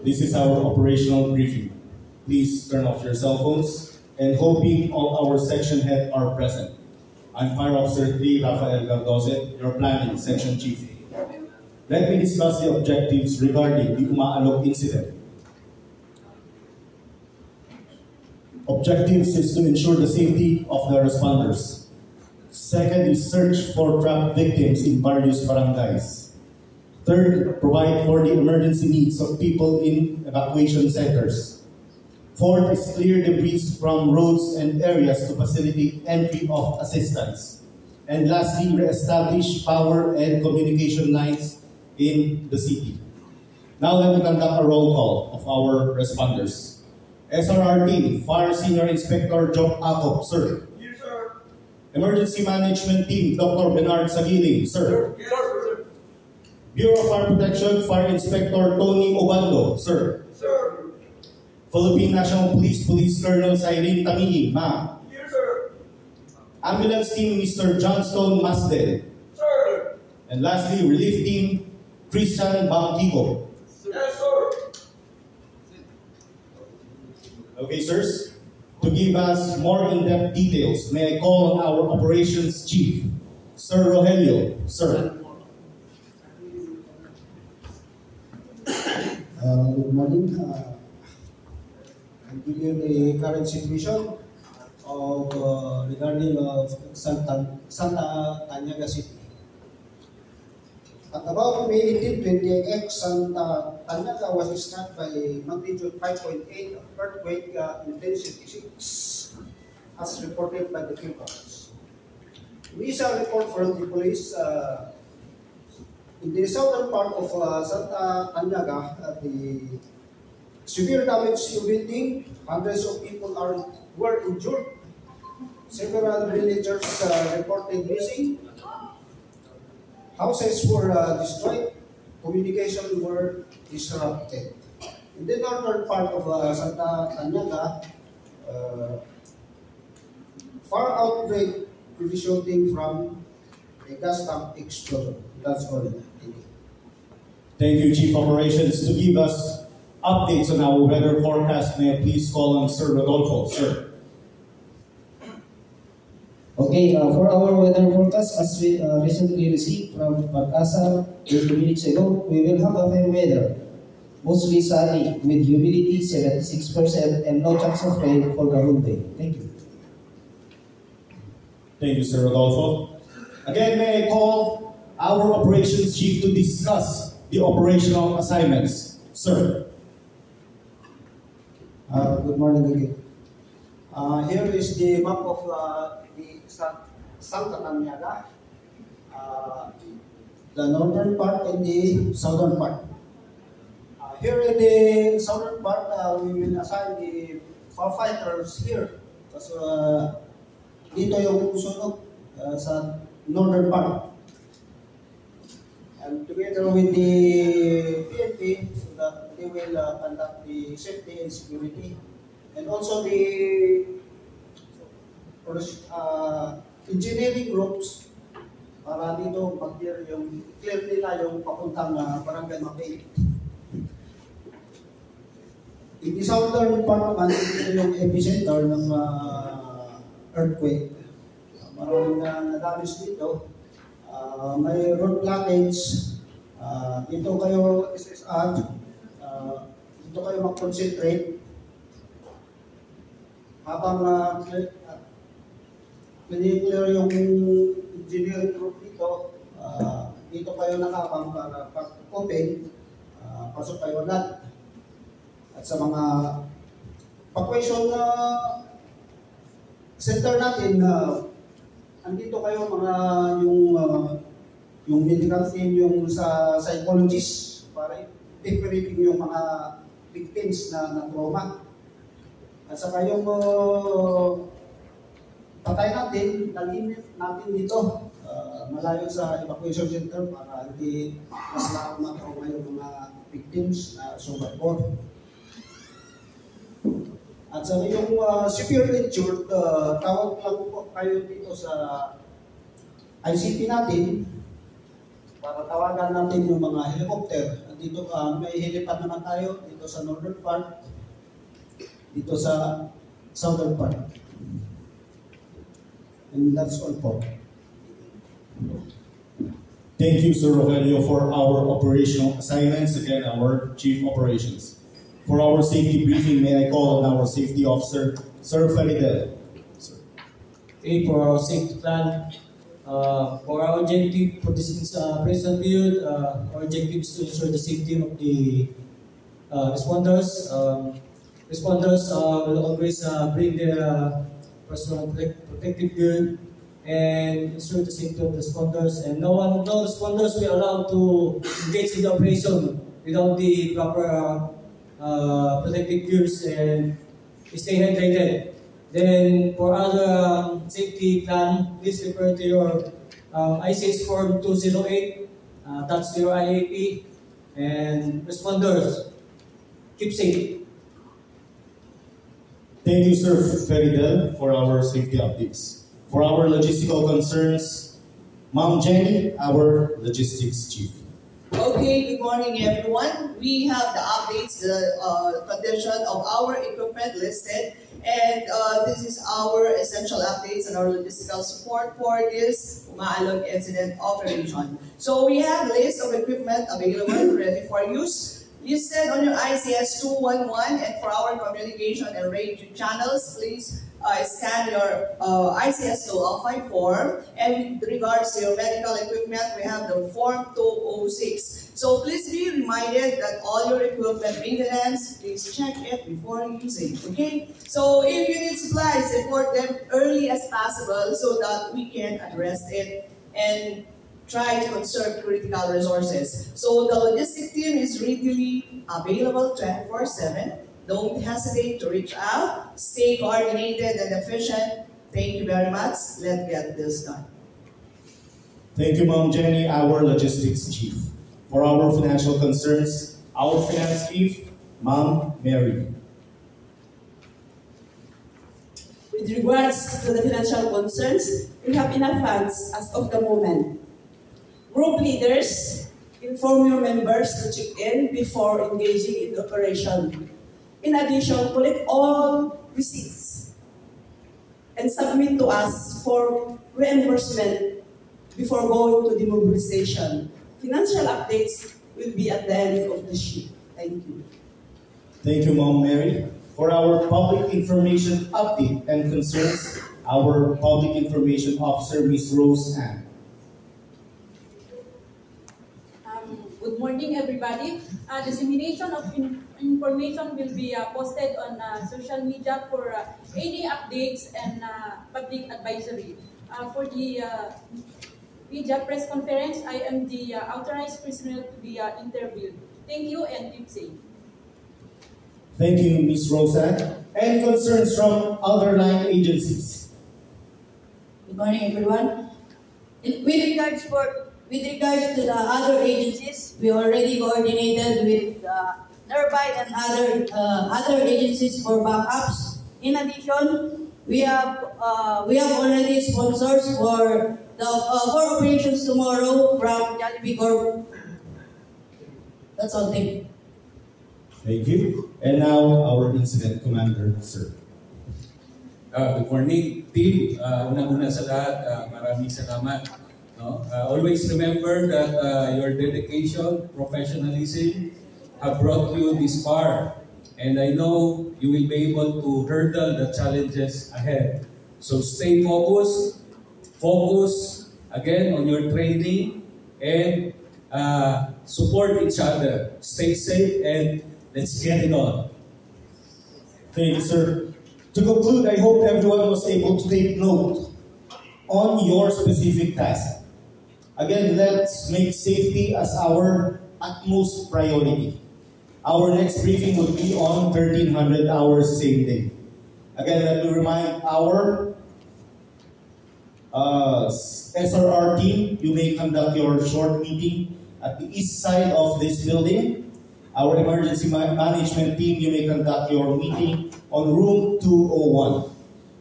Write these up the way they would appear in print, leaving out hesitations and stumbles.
This is our operational briefing. Please turn off your cell phones and hoping all our section heads are present. I'm Fire Officer 3 Rafael Gardose, your planning section chief. Let me discuss the objectives regarding the Umaalok incident. Objectives is to ensure the safety of the responders. Second is search for trapped victims in various barangays. Third, provide for the emergency needs of people in evacuation centers. Fourth is clear debris from roads and areas to facilitate entry of assistance. And lastly, re-establish power and communication lines in the city. Now let me conduct a roll call of our responders. SRR team, Fire Senior Inspector Jock Acop, sir. Yes, sir. Emergency Management Team, Dr. Bernard Sagiling, sir. Yes, sir. Bureau of Fire Protection, Fire Inspector Tony Obando, sir. Sir. Philippine National Police, Police Colonel Cyrene Tamii, ma'am. Yes, sir. Ambulance Team, Mr. Johnstone Masdel. Sir. And lastly, Relief Team, Christian Bangkiko. Yes, sir. Okay, sirs. To give us more in-depth details, may I call on our Operations Chief, Sir Rogelio, sir. Good morning. I'll give you the current situation of regarding Santa Tanyaga City. At about May 18, 2020, Santa Tanyaga was struck by magnitude 5.8 earthquake intensity 6, as reported by the Philippines. Initial report from the police. In the southern part of Santa Tanyaga, the severe damage to building, hundreds of people were injured. Several villagers reported missing. Houses were destroyed. Communication were disrupted. In the northern part of Santa Tanyaga, fire outbreak resulting from a gas tank explosion. That's all. Thank you, Chief Operations. To give us updates on our weather forecast, may I please call on Sir Rodolfo, sir. Okay, for our weather forecast, as we recently received from Pag-asa 30 minutes ago, we will have a fair weather. Mostly sunny with humidity 76% and no chance of rain for the whole day. Thank you. Thank you, Sir Rodolfo. Again, may I call our Operations Chief to discuss the operational assignments. Sir. Good morning again. Here is the map of the Santa Tanyaga, the northern part and the southern part. Here in the southern part, we will assign the firefighters here. Kasi dito yung sunog sa northern part. And together with the PNP, so that they will conduct the safety and security. And also the engineering groups para dito mag-clear nila yung papuntang Barangay Mapei. In the southern part naman, ito yung epicenter ng earthquake. Maraming na-damage dito. May road blockage. Dito kayo SSR. Dito kayo mag-concentrate. Habang clear yung engineering group dito, dito kayo nakabang para pag-open, pasok kayo agad. At sa mga evacuation center natin, andito kayo mga yung medical team, yung sa psychologist para i-briefing yung mga victims na trauma. At saka yung patay natin, dalhin natin dito malayo sa evacuation center para hindi mas ma-trauma yung mga victims na survivor. At sa yung severe injured, tawag lang po kayo dito sa ICT natin para tawagan natin yung mga helicopter. Dito may helipad naman tayo dito sa northern part, dito sa southern part. And that's all po. Thank you, Sir Rogelio, for our operational assignments. Again, our Chief Operations. For our safety briefing, may I call on our safety officer, Sir Faridel. Okay, for our safety plan, for our objective for this present period, our objective is to ensure the safety of the responders. Responders will always bring their personal protective gear and ensure the safety of the responders. And no responders will allow to engage in the operation without the proper protective gears and stay hydrated. Then for other safety plan, please refer to your ICS form 208, that's your IAP, and responders, keep safe. Thank you, Sir Feridel, for our safety updates. For our logistical concerns, Ma'am Jenny, our logistics chief. Okay, good morning everyone. We have the updates, the condition of our equipment listed, and this is our essential updates and our logistical support for this Umaalog incident operation. So we have a list of equipment available, ready for use, listed on your ICS 211, and for our communication and radio channels, please scan your ICS 205 form, and with regards to your medical equipment, we have the form 206. So please be reminded that all your equipment maintenance, please check it before using, okay? So if you need supplies, report them early as possible so that we can address it and try to conserve critical resources. So the logistics team is readily available 24/7. Don't hesitate to reach out. Stay coordinated and efficient. Thank you very much. Let's get this done. Thank you, Ma'am Jenny, our logistics chief. For our financial concerns, our finance chief, Ma'am Mary. With regards to the financial concerns, we have enough funds as of the moment. Group leaders, inform your members to chip in before engaging in the operation. In addition, collect all receipts and submit to us for reimbursement before going to the mobilization. Financial updates will be at the end of the shift. Thank you. Thank you, Ma'am Mary. For our public information update and concerns, our public information officer, Ms. Rose Ann. Good morning, everybody. Dissemination of information will be posted on social media for any updates and public advisory. For the media press conference, I am the authorized personnel to be interviewed. Thank you and keep safe. Thank you, Ms. Roseanne. Any concerns from other line agencies? Good morning, everyone. With regards to the other agencies, we already coordinated with NERBI and other agencies for backups. In addition, we have already sponsors for the for operations tomorrow from Jollibee Corp. That's all. Thank you. Thank you. And now our incident commander, sir. Good morning, team. Una-una sa lahat, maraming salamat. No? Always remember that your dedication, professionalism have brought you this far. And I know you will be able to hurdle the challenges ahead. So stay focused. Focus again on your training and support each other. Stay safe and let's get it on. Thank you, sir. To conclude, I hope everyone was able to take note on your specific task. Again, let's make safety as our utmost priority. Our next briefing will be on 1300 hours same day. Again, let me remind our SRR team, you may conduct your short meeting at the east side of this building. Our emergency management team, you may conduct your meeting on room 201.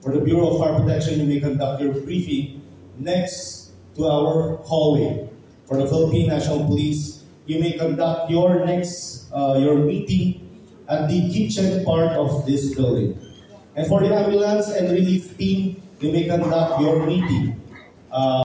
For the Bureau of Fire Protection, you may conduct your briefing next to our hallway. for the Philippine National Police, you may conduct your your meeting at the kitchen part of this building. And for the ambulance and relief team, you may conduct your meeting